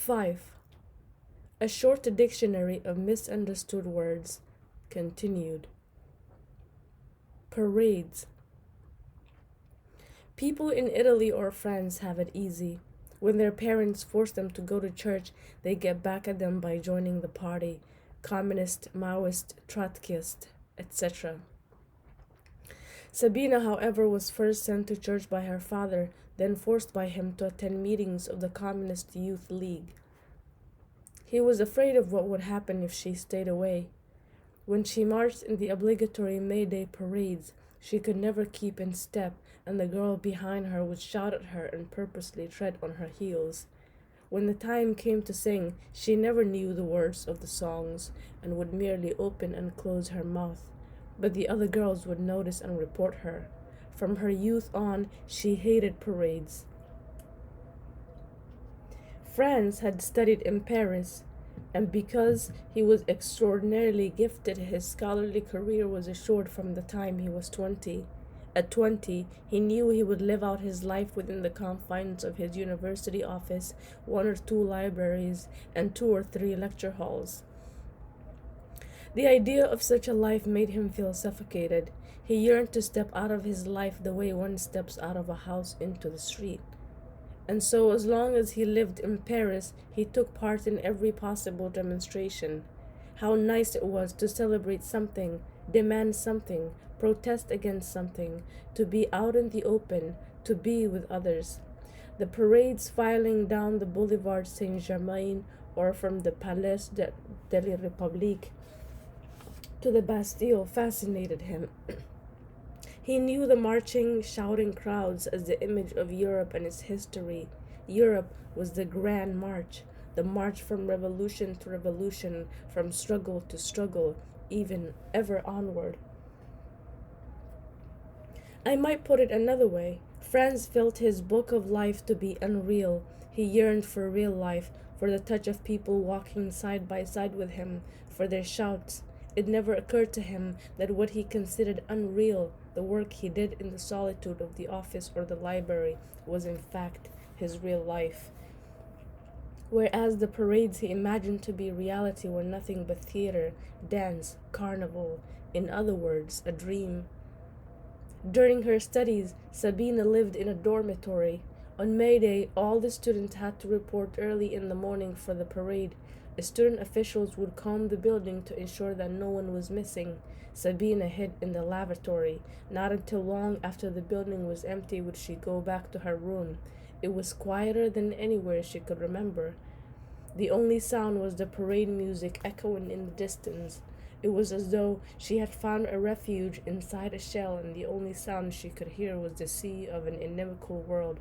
5. A short dictionary of misunderstood words. Continued. Parades. People in Italy or France have it easy. When their parents force them to go to church, they get back at them by joining the party. Communist, Maoist, Trotskyist, etc. Sabina, however, was first sent to church by her father, then forced by him to attend meetings of the Communist Youth League. He was afraid of what would happen if she stayed away. When she marched in the obligatory May Day parades, she could never keep in step, and the girl behind her would shout at her and purposely tread on her heels. When the time came to sing, she never knew the words of the songs and would merely open and close her mouth. But the other girls would notice and report her. From her youth on, she hated parades. Franz had studied in Paris, and because he was extraordinarily gifted, his scholarly career was assured from the time he was 20. At 20, he knew he would live out his life within the confines of his university office, 1 or 2 libraries, and 2 or 3 lecture halls. The idea of such a life made him feel suffocated. He yearned to step out of his life the way one steps out of a house into the street. And so, as long as he lived in Paris, he took part in every possible demonstration. How nice it was to celebrate something, demand something, protest against something, to be out in the open, to be with others. The parades filing down the Boulevard Saint-Germain or from the Palais de la République to the Bastille fascinated him. He knew the marching, shouting crowds as the image of Europe and its history. Europe was the grand march, the march from revolution to revolution, from struggle to struggle, even ever onward. I might put it another way. Franz felt his book of life to be unreal. He yearned for real life, for the touch of people walking side by side with him, for their shouts. It never occurred to him that what he considered unreal, the work he did in the solitude of the office or the library, was in fact his real life. Whereas the parades he imagined to be reality were nothing but theater, dance, carnival, in other words, a dream. During her studies, Sabina lived in a dormitory. On May Day, all the students had to report early in the morning for the parade. The student officials would comb the building to ensure that no one was missing. Sabina hid in the lavatory. Not until long after the building was empty would she go back to her room. It was quieter than anywhere she could remember. The only sound was the parade music echoing in the distance. It was as though she had found a refuge inside a shell, and the only sound she could hear was the sea of an inimical world.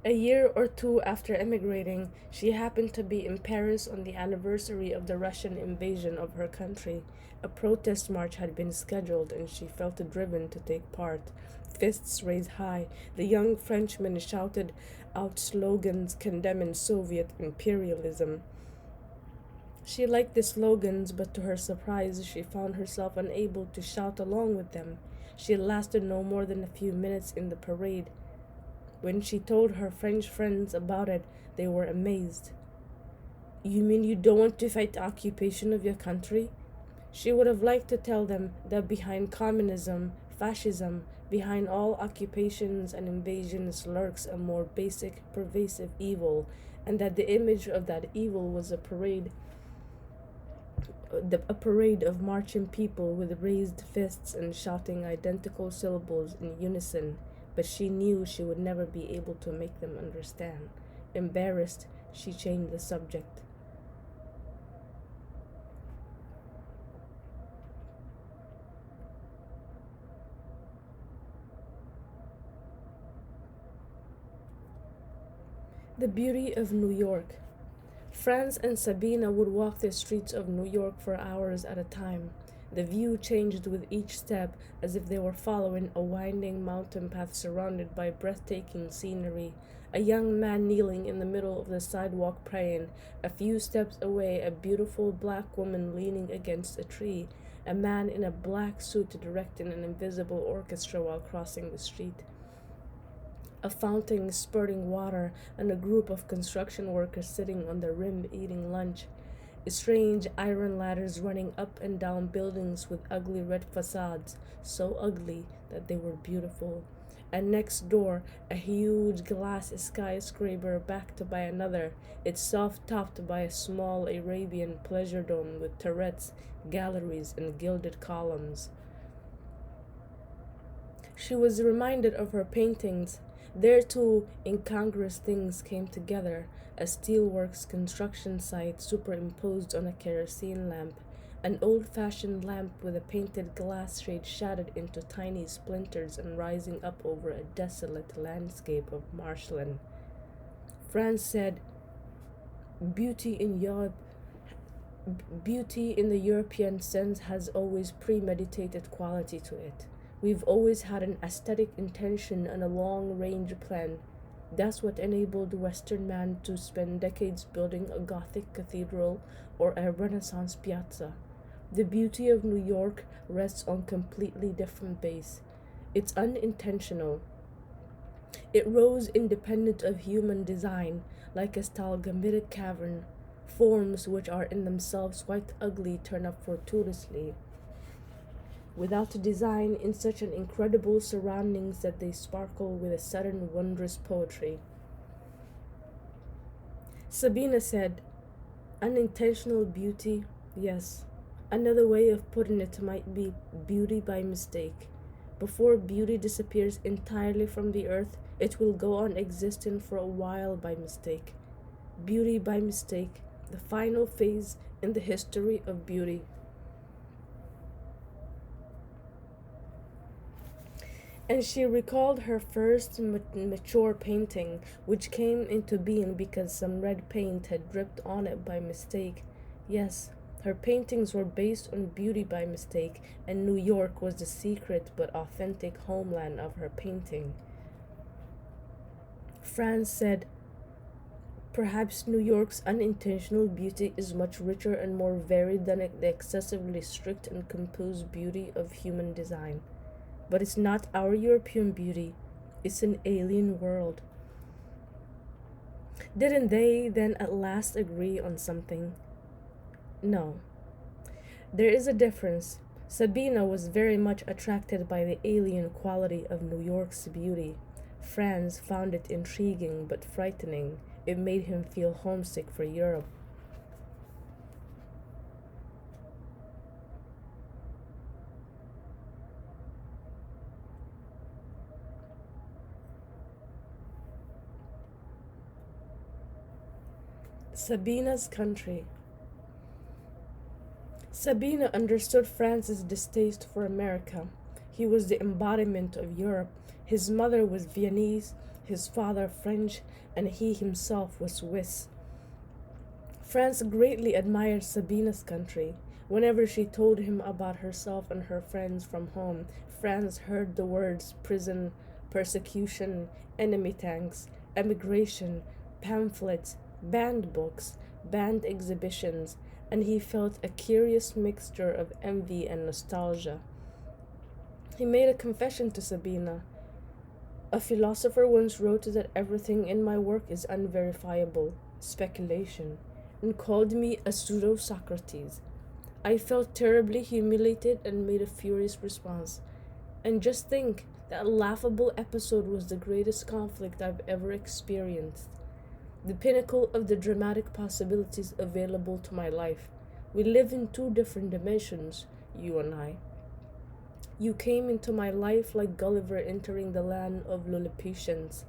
A year or 2 after emigrating, she happened to be in Paris on the anniversary of the Russian invasion of her country. A protest march had been scheduled, and she felt driven to take part. Fists raised high, the young Frenchmen shouted out slogans condemning Soviet imperialism. She liked the slogans, but to her surprise, she found herself unable to shout along with them. She lasted no more than a few minutes in the parade. When she told her French friends about it, they were amazed. "You mean you don't want to fight the occupation of your country?" She would have liked to tell them that behind communism, fascism, behind all occupations and invasions lurks a more basic, pervasive evil, and that the image of that evil was a parade of marching people with raised fists and shouting identical syllables in unison. But she knew she would never be able to make them understand. Embarrassed, she changed the subject. The beauty of New York. Franz and Sabina would walk the streets of New York for hours at a time. The view changed with each step, as if they were following a winding mountain path surrounded by breathtaking scenery. A young man kneeling in the middle of the sidewalk praying. A few steps away, a beautiful black woman leaning against a tree. A man in a black suit directing an invisible orchestra while crossing the street. a fountain spurting water, and a group of construction workers sitting on the rim eating lunch. Strange iron ladders running up and down buildings with ugly red facades, so ugly that they were beautiful. And next door, a huge glass skyscraper backed by another, itself topped by a small Arabian pleasure dome with turrets, galleries, and gilded columns. She was reminded of her paintings. There too, incongruous things came together: a steelworks construction site superimposed on a kerosene lamp, an old fashioned lamp with a painted glass shade shattered into tiny splinters and rising up over a desolate landscape of marshland. Franz said, Beauty in Europe Beauty in the European sense has always premeditated quality to it. We've always had an aesthetic intention and a long range plan. That's what enabled the Western man to spend decades building a Gothic cathedral or a Renaissance piazza. The beauty of New York rests on completely different base. It's unintentional. It rose independent of human design, like a stalagmitic cavern. Forms which are in themselves quite ugly turn up fortuitously, without a design, in such an incredible surroundings that they sparkle with a sudden wondrous poetry. Sabina said, Unintentional beauty, yes. Another way of putting it might be beauty by mistake. Before beauty disappears entirely from the earth, it will go on existing for a while by mistake. Beauty by mistake, the final phase in the history of beauty. And she recalled her first mature painting, which came into being because some red paint had dripped on it by mistake. Yes, her paintings were based on beauty by mistake, and New York was the secret but authentic homeland of her painting. Franz said, Perhaps New York's unintentional beauty is much richer and more varied than the excessively strict and composed beauty of human design. But it's not our European beauty, it's an alien world. Didn't they then at last agree on something? No. There is a difference. Sabina was very much attracted by the alien quality of New York's beauty. Franz found it intriguing but frightening. It made him feel homesick for Europe. Sabina's country. Sabina understood Franz's distaste for America. He was the embodiment of Europe. His mother was Viennese, his father French, and he himself was Swiss. Franz greatly admired Sabina's country. Whenever she told him about herself and her friends from home, Franz heard the words prison, persecution, enemy tanks, emigration, pamphlets, banned books, banned exhibitions, and he felt a curious mixture of envy and nostalgia. He made a confession to Sabina. A philosopher once wrote that everything in my work is unverifiable, speculation, and called me a pseudo-Socrates. I felt terribly humiliated and made a furious response. And just think, that laughable episode was the greatest conflict I've ever experienced. The pinnacle of the dramatic possibilities available to my life. We live in two different dimensions, you and I. You came into my life like Gulliver entering the land of Lilliputians.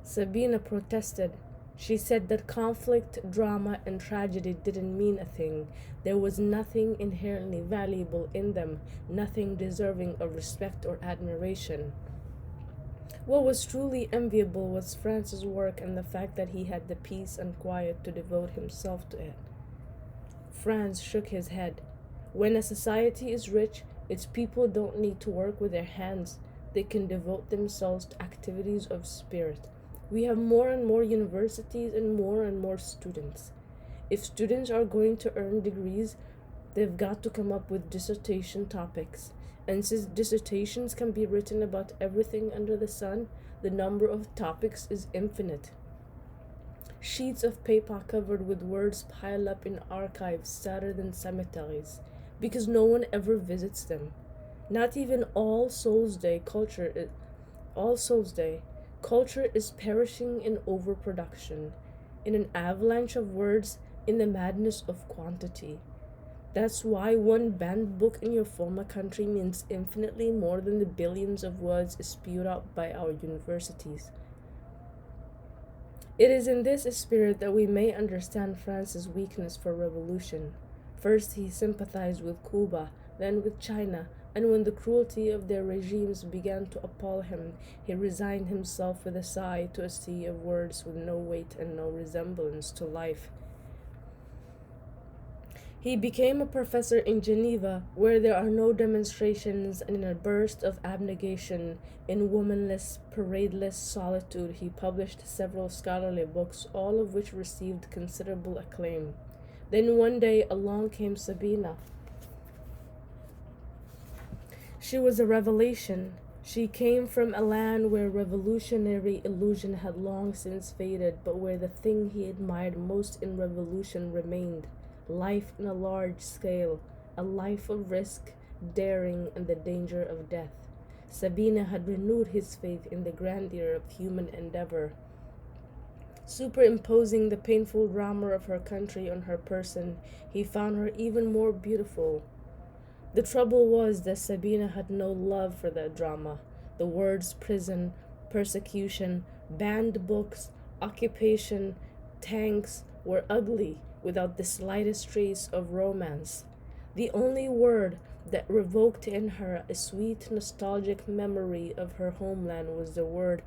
Sabina protested. She said that conflict, drama, and tragedy didn't mean a thing. There was nothing inherently valuable in them, nothing deserving of respect or admiration. What was truly enviable was Franz's work and the fact that he had the peace and quiet to devote himself to it. Franz shook his head. When a society is rich, its people don't need to work with their hands. They can devote themselves to activities of spirit. We have more and more universities and more students. If students are going to earn degrees, they've got to come up with dissertation topics. And since dissertations can be written about everything under the sun, the number of topics is infinite. Sheets of paper covered with words pile up in archives sadder than cemeteries, because no one ever visits them. Not even All Souls Day. Culture is perishing in overproduction, in an avalanche of words, in the madness of quantity. That's why one banned book in your former country means infinitely more than the billions of words spewed out by our universities. It is in this spirit that we may understand France's weakness for revolution. First, he sympathized with Cuba, then with China, and when the cruelty of their regimes began to appall him, he resigned himself with a sigh to a sea of words with no weight and no resemblance to life. He became a professor in Geneva, where there are no demonstrations, and in a burst of abnegation, in womanless, paradeless solitude, he published several scholarly books, all of which received considerable acclaim. Then one day along came Sabina. She was a revelation. She came from a land where revolutionary illusion had long since faded, but where the thing he admired most in revolution remained: life on a large scale, a life of risk, daring, and the danger of death. Sabina had renewed his faith in the grandeur of human endeavor. Superimposing the painful drama of her country on her person, he found her even more beautiful. The trouble was that Sabina had no love for that drama. The words prison, persecution, banned books, occupation, tanks were ugly, without the slightest trace of romance. The only word that revoked in her a sweet nostalgic memory of her homeland was the word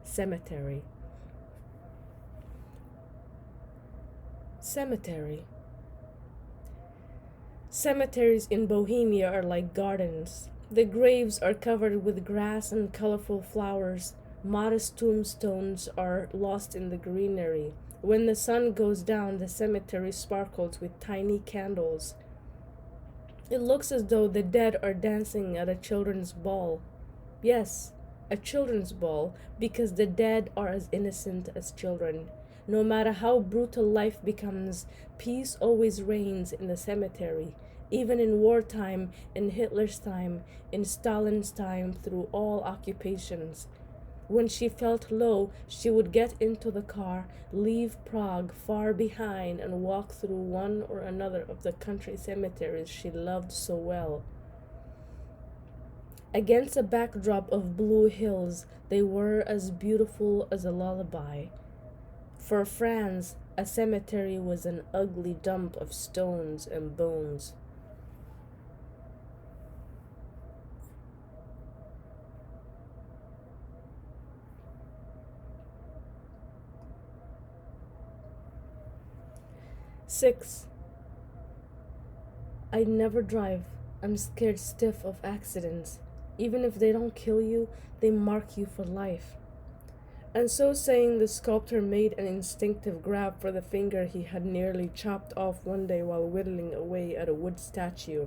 cemetery. Cemetery. Cemeteries in Bohemia are like gardens. The graves are covered with grass and colorful flowers. Modest tombstones are lost in the greenery. When the sun goes down, the cemetery sparkles with tiny candles. It looks as though the dead are dancing at a children's ball. Yes, a children's ball, because the dead are as innocent as children. No matter how brutal life becomes, peace always reigns in the cemetery, even in wartime, in Hitler's time, in Stalin's time, through all occupations. When she felt low, she would get into the car, leave Prague far behind, and walk through one or another of the country cemeteries she loved so well. Against a backdrop of blue hills, they were as beautiful as a lullaby. For Franz, a cemetery was an ugly dump of stones and bones. Six. I never drive. I'm scared stiff of accidents. Even if they don't kill you, they mark you for life. And so saying, the sculptor made an instinctive grab for the finger he had nearly chopped off one day while whittling away at a wood statue.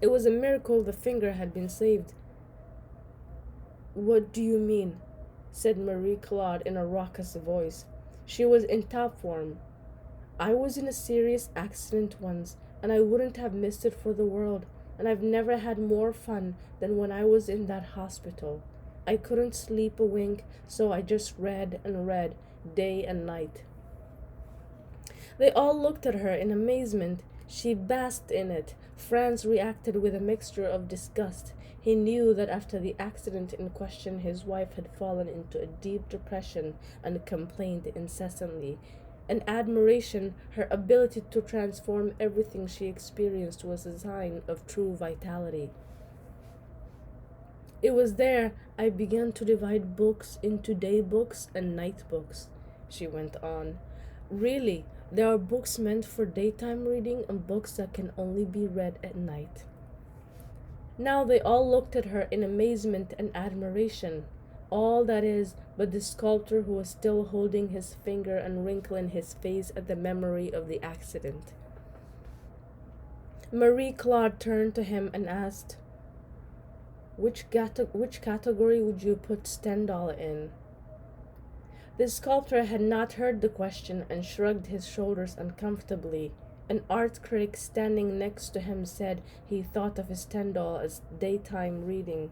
It was a miracle the finger had been saved. "What do you mean?" said Marie Claude in a raucous voice. She was in top form. "I was in a serious accident once, and I wouldn't have missed it for the world, and I've never had more fun than when I was in that hospital. I couldn't sleep a wink, so I just read and read, day and night." They all looked at her in amazement. She basked in it. Franz reacted with a mixture of disgust. He knew that after the accident in question, his wife had fallen into a deep depression and complained incessantly. And admiration, her ability to transform everything she experienced, was a sign of true vitality. "It was there I began to divide books into day books and night books," she went on. "Really, there are books meant for daytime reading and books that can only be read at night." Now they all looked at her in amazement and admiration. All, that is, but the sculptor, who was still holding his finger and wrinkling his face at the memory of the accident. Marie Claude turned to him and asked, Which category would you put Stendhal in? The sculptor had not heard the question and shrugged his shoulders uncomfortably. An art critic standing next to him said he thought of Stendhal as daytime reading.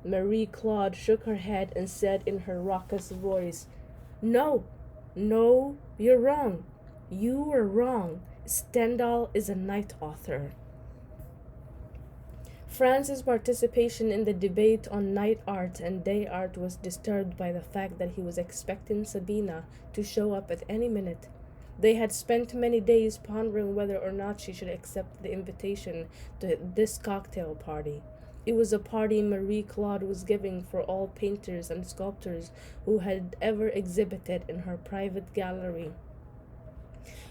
Marie Claude shook her head and said in her raucous voice, "No, no, you're wrong. You were wrong. Stendhal is a night author." Franz's participation in the debate on night art and day art was disturbed by the fact that he was expecting Sabina to show up at any minute. They had spent many days pondering whether or not she should accept the invitation to this cocktail party. It was a party Marie Claude was giving for all painters and sculptors who had ever exhibited in her private gallery.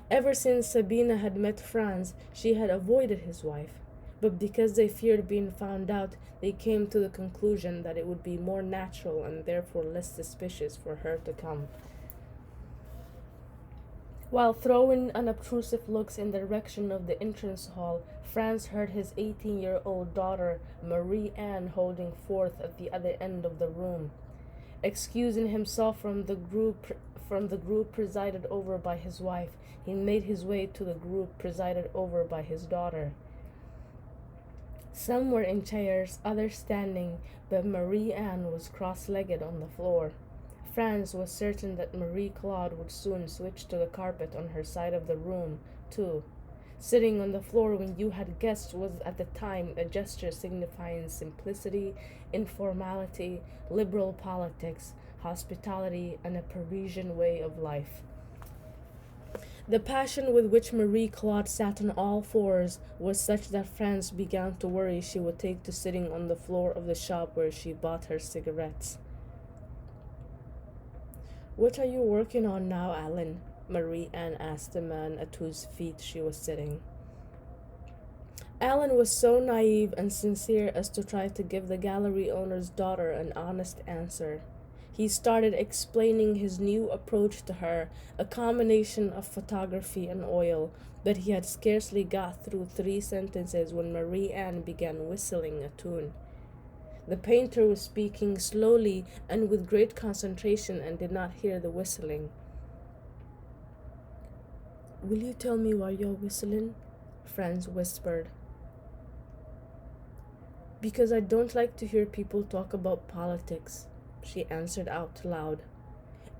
Ever since Sabina had met Franz, she had avoided his wife. But because they feared being found out, they came to the conclusion that it would be more natural and therefore less suspicious for her to come. While throwing unobtrusive looks in the direction of the entrance hall, Franz heard his 18-year-old daughter, Marie Anne, holding forth at the other end of the room. Excusing himself from the group presided over by his wife, he made his way to the group presided over by his daughter. Some were in chairs, others standing, but Marie Anne was cross-legged on the floor. Franz was certain that Marie Claude would soon switch to the carpet on her side of the room, too. Sitting on the floor when you had guests was at the time a gesture signifying simplicity, informality, liberal politics, hospitality, and a Parisian way of life. The passion with which Marie Claude sat on all fours was such that Franz began to worry she would take to sitting on the floor of the shop where she bought her cigarettes. "What are you working on now, Alan?" Marie Anne asked the man at whose feet she was sitting. Alan was so naive and sincere as to try to give the gallery owner's daughter an honest answer. He started explaining his new approach to her, a combination of photography and oil, but he had scarcely got through 3 sentences when Marie Anne began whistling a tune. The painter was speaking slowly and with great concentration and did not hear the whistling. "Will you tell me why you're whistling?" Franz whispered. "Because I don't like to hear people talk about politics," she answered out loud.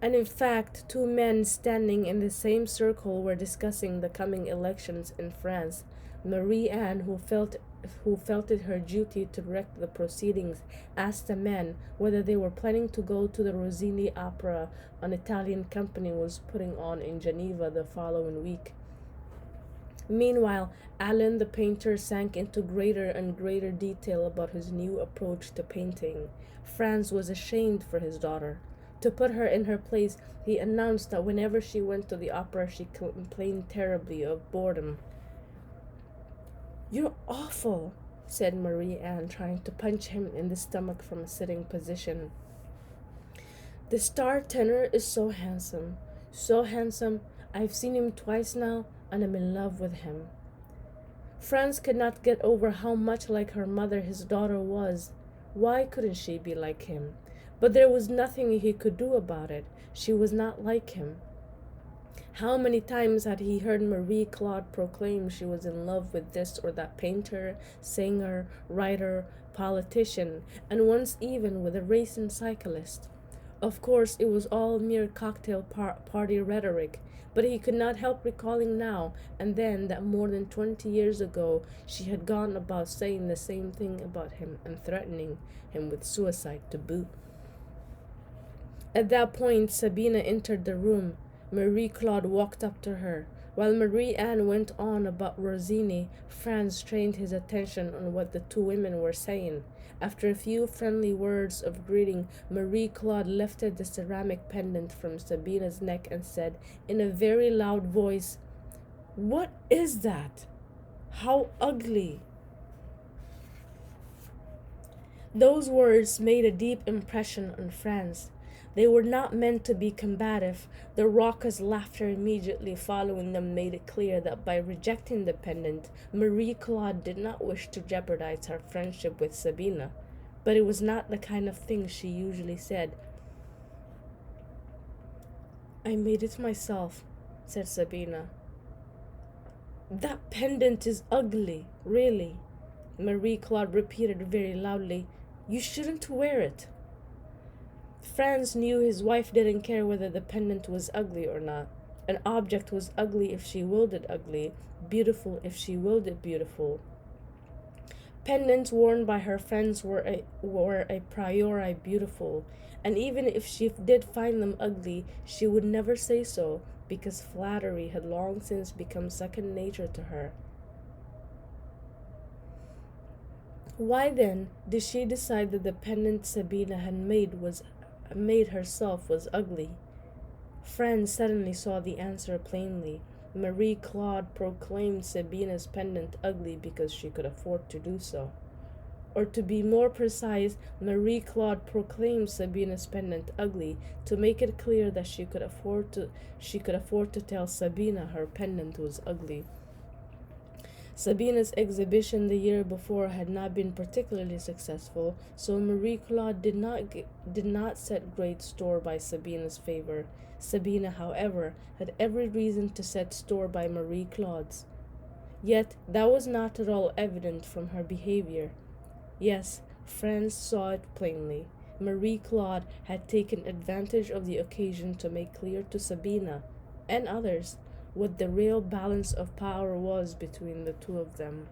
And in fact, 2 men standing in the same circle were discussing the coming elections in France. Marie Anne, who felt it her duty to direct the proceedings, asked the men whether they were planning to go to the Rossini opera an Italian company was putting on in Geneva the following week. Meanwhile, Alan the painter sank into greater and greater detail about his new approach to painting. Franz was ashamed for his daughter. To put her in her place, he announced that whenever she went to the opera, she complained terribly of boredom. "You're awful," said Marie Anne, trying to punch him in the stomach from a sitting position. "The star tenor is so handsome. So handsome. I've seen him twice now, and I'm in love with him." Franz could not get over how much like her mother his daughter was. Why couldn't she be like him? But there was nothing he could do about it. She was not like him. How many times had he heard Marie Claude proclaim she was in love with this or that painter, singer, writer, politician, and once even with a racing cyclist? Of course, it was all mere cocktail party rhetoric, but he could not help recalling now and then that more than 20 years ago she had gone about saying the same thing about him and threatening him with suicide to boot. At that point, Sabina entered the room. Marie Claude walked up to her. While Marie Anne went on about Rossini, Franz trained his attention on what the 2 women were saying. After a few friendly words of greeting, Marie Claude lifted the ceramic pendant from Sabina's neck and said in a very loud voice, "What is that? How ugly!" Those words made a deep impression on Franz. They were not meant to be combative. The raucous laughter immediately following them made it clear that by rejecting the pendant, Marie Claude did not wish to jeopardize her friendship with Sabina. but it was not the kind of thing she usually said. "I made it myself," said Sabina. "That pendant is ugly, really," Marie Claude repeated very loudly. "You shouldn't wear it." Franz knew his wife didn't care whether the pendant was ugly or not. An object was ugly if she willed it ugly, beautiful if she willed it beautiful. Pendants worn by her friends were a priori beautiful, and even if she did find them ugly, she would never say so, because flattery had long since become second nature to her. Why then did she decide that the pendant Sabina had made herself was ugly? Franz suddenly saw the answer plainly. Marie Claude proclaimed Sabina's pendant ugly because she could afford to do so. Or to be more precise, Marie Claude proclaimed Sabina's pendant ugly to make it clear that she could afford to tell Sabina her pendant was ugly. Sabina's exhibition the year before had not been particularly successful, so Marie Claude did not set great store by Sabina's favor. Sabina, however, had every reason to set store by Marie Claude's. Yet that was not at all evident from her behavior. Yes, Franz saw it plainly. Marie Claude had taken advantage of the occasion to make clear to Sabina and others what the real balance of power was between the two of them.